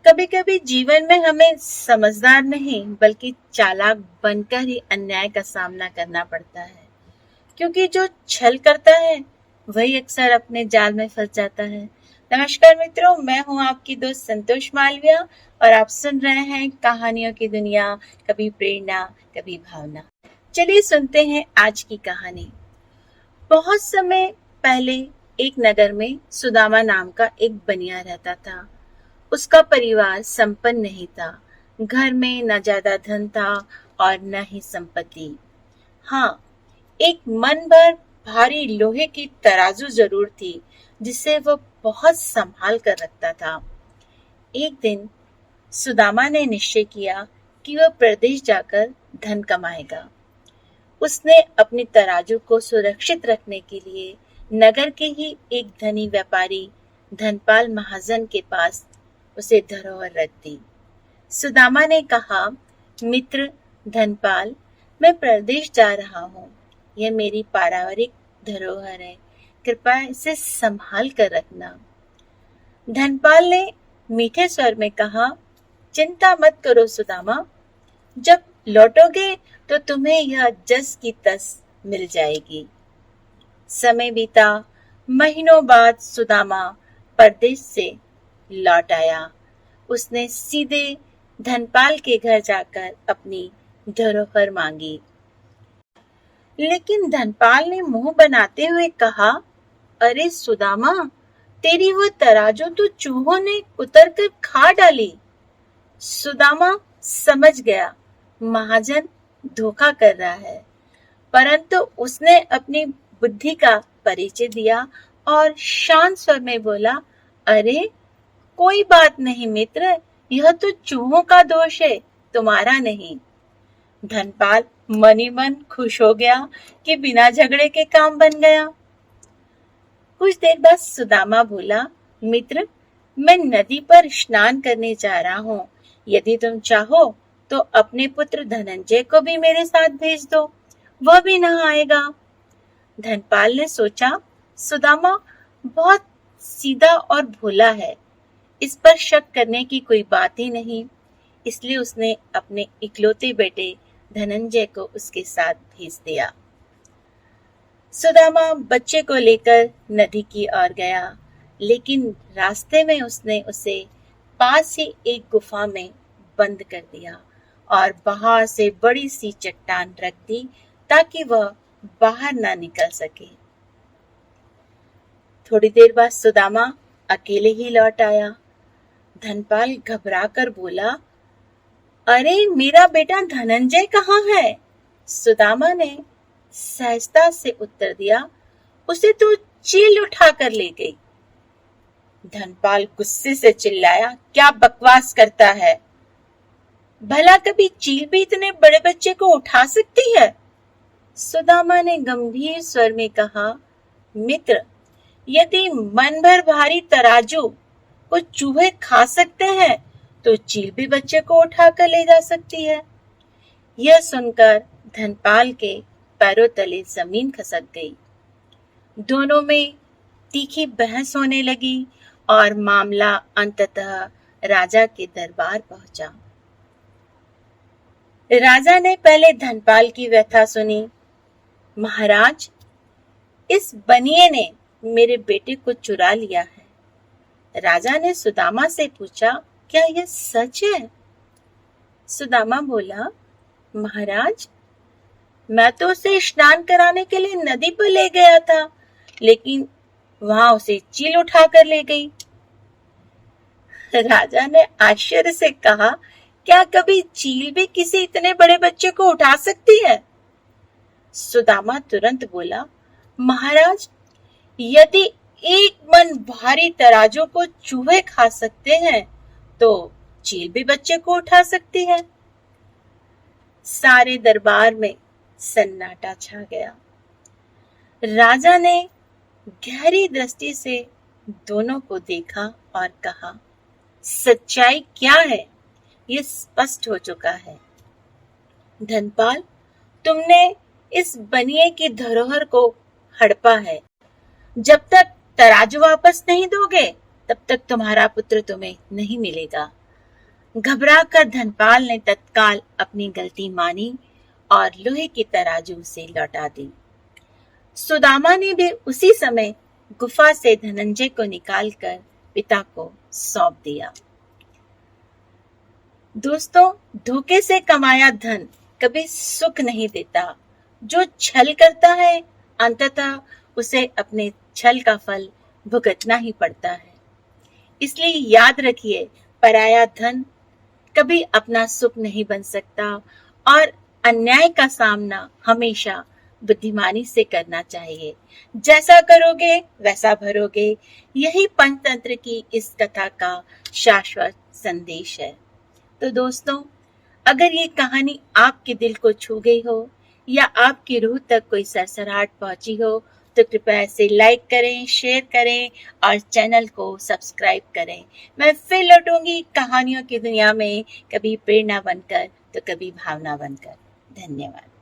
कभी कभी जीवन में हमें समझदार नहीं बल्कि चालाक बनकर ही अन्याय का सामना करना पड़ता है, क्योंकि जो छल करता है वही अक्सर अपने जाल में फंस जाता है। नमस्कार मित्रों, मैं हूं आपकी दोस्त संतोष मालविया और आप सुन रहे हैं कहानियों की दुनिया, कभी प्रेरणा कभी भावना। चलिए सुनते हैं आज की कहानी। बहुत समय पहले एक नगर में सुदामा नाम का एक बनिया रहता था। उसका परिवार संपन्न नहीं था। घर में न ज्यादा धन था और न ही संपत्ति। हाँ, एक मन भर भारी लोहे की तराजू जरूर थी, जिसे वो बहुत संभाल कर रखता था। एक दिन सुदामा ने निश्चय किया कि वह प्रदेश जाकर धन कमाएगा। उसने अपनी तराजू को सुरक्षित रखने के लिए नगर के ही एक धनी व्यापारी धनपाल महाजन के पास उसे धरोहर रख दी। सुदामा ने कहा, मित्र धनपाल, मैं प्रदेश जा रहा हूँ। यह मेरी पारिवारिक धरोहर है, कृपया इसे संभाल कर रखना। धनपाल ने मीठे स्वर में कहा, चिंता मत करो सुदामा, जब लौटोगे तो तुम्हें यह जस की तस मिल जाएगी। समय बीता। महीनों बाद सुदामा परदेश से लौट आया। उसने सीधे धनपाल के घर जाकर अपनी धरोहर मांगी, लेकिन धनपाल ने मुंह बनाते हुए कहा, अरे सुदामा, तेरी वो तराजू तो चूहों ने कुतर कर खा डाली। सुदामा समझ गया महाजन धोखा कर रहा है, परंतु उसने अपनी बुद्धि का परिचय दिया और शांत स्वर में बोला, अरे कोई बात नहीं मित्र, यह तो चूहों का दोष है, तुम्हारा नहीं। धनपाल मनी मन खुश हो गया कि बिना झगड़े के काम बन गया। कुछ देर बाद सुदामा बोला, मित्र, मैं नदी पर स्नान करने जा रहा हूँ। यदि तुम चाहो तो अपने पुत्र धनंजय को भी मेरे साथ भेज दो, वह भी नहा आएगा। धनपाल ने सोचा, सुदामा बहुत सीधा और भोला है, इस पर शक करने की कोई बात ही नहीं। इसलिए उसने अपने इकलौते बेटे धनंजय को उसके साथ भेज दिया। सुदामा बच्चे को लेकर नदी की ओर गया, लेकिन रास्ते में उसने उसे पास ही एक गुफा में बंद कर दिया और बाहर से बड़ी सी चट्टान रख दी ताकि वह बाहर ना निकल सके। थोड़ी देर बाद सुदामा अकेले ही लौट आया। धनपाल घबरा कर बोला, अरे मेरा बेटा धनंजय कहाँ है? सुदामा ने सहजता से उत्तर दिया, उसे तो चील उठा कर ले गई। धनपाल गुस्से से चिल्लाया, क्या बकवास करता है? भला कभी चील भी इतने बड़े बच्चे को उठा सकती है? सुदामा ने गंभीर स्वर में कहा, मित्र, यदि मन भर भारी तराजू को चूहे खा सकते हैं तो चील भी बच्चे को उठा कर ले जा सकती है। यह सुनकर धनपाल के पैरों तले जमीन खसक गई। दोनों में तीखी बहस होने लगी और मामला अंततः राजा के दरबार पहुंचा। राजा ने पहले धनपाल की व्यथा सुनी। महाराज, इस बनिए ने मेरे बेटे को चुरा लिया है। राजा ने सुदामा से पूछा, क्या यह सच है? सुदामा बोला, महाराज, मैं तो उसे स्नान कराने के लिए नदी पर ले गया था, लेकिन वहां उसे चील उठा कर ले गई। राजा ने आश्चर्य से कहा, क्या कभी चील भी किसी इतने बड़े बच्चे को उठा सकती है? सुदामा तुरंत बोला, महाराज, यदि एक मन भारी तराजू को चूहे खा सकते हैं तो चील भी बच्चे को उठा सकती है। सारे दरबार में सन्नाटा छा गया। राजा ने गहरी दृष्टि से दोनों को देखा और कहा, सच्चाई क्या है ये स्पष्ट हो चुका है। धनपाल, तुमने इस बनिए की धरोहर को हड़पा है। जब तक तराजू वापस नहीं दोगे तब तक तुम्हारा पुत्र तुम्हें नहीं मिलेगा। घबराकर धनपाल ने तत्काल अपनी गलती मानी और लोहे की तराजू से लौटा दी। सुदामा ने भी उसी समय गुफा से धनंजय को निकालकर पिता को सौंप दिया। दोस्तों, धोखे से कमाया धन कभी सुख नहीं देता। जो छल करता है अंततः उसे अपने छल का फल भुगतना ही पड़ता है। इसलिए याद रखिए, पराया धन कभी अपना सुख नहीं बन सकता और अन्याय का सामना हमेशा बुद्धिमानी से करना चाहिए। जैसा करोगे वैसा भरोगे, यही पंचतंत्र की इस कथा का शाश्वत संदेश है। तो दोस्तों, अगर ये कहानी आपके दिल को छू गई हो या आपकी रूह तक कोई सरसराहट पहुंची हो तो कृपया इसे लाइक करें, शेयर करें और चैनल को सब्सक्राइब करें। मैं फिर लौटूंगी कहानियों की दुनिया में, कभी प्रेरणा बनकर तो कभी भावना बनकर। धन्यवाद।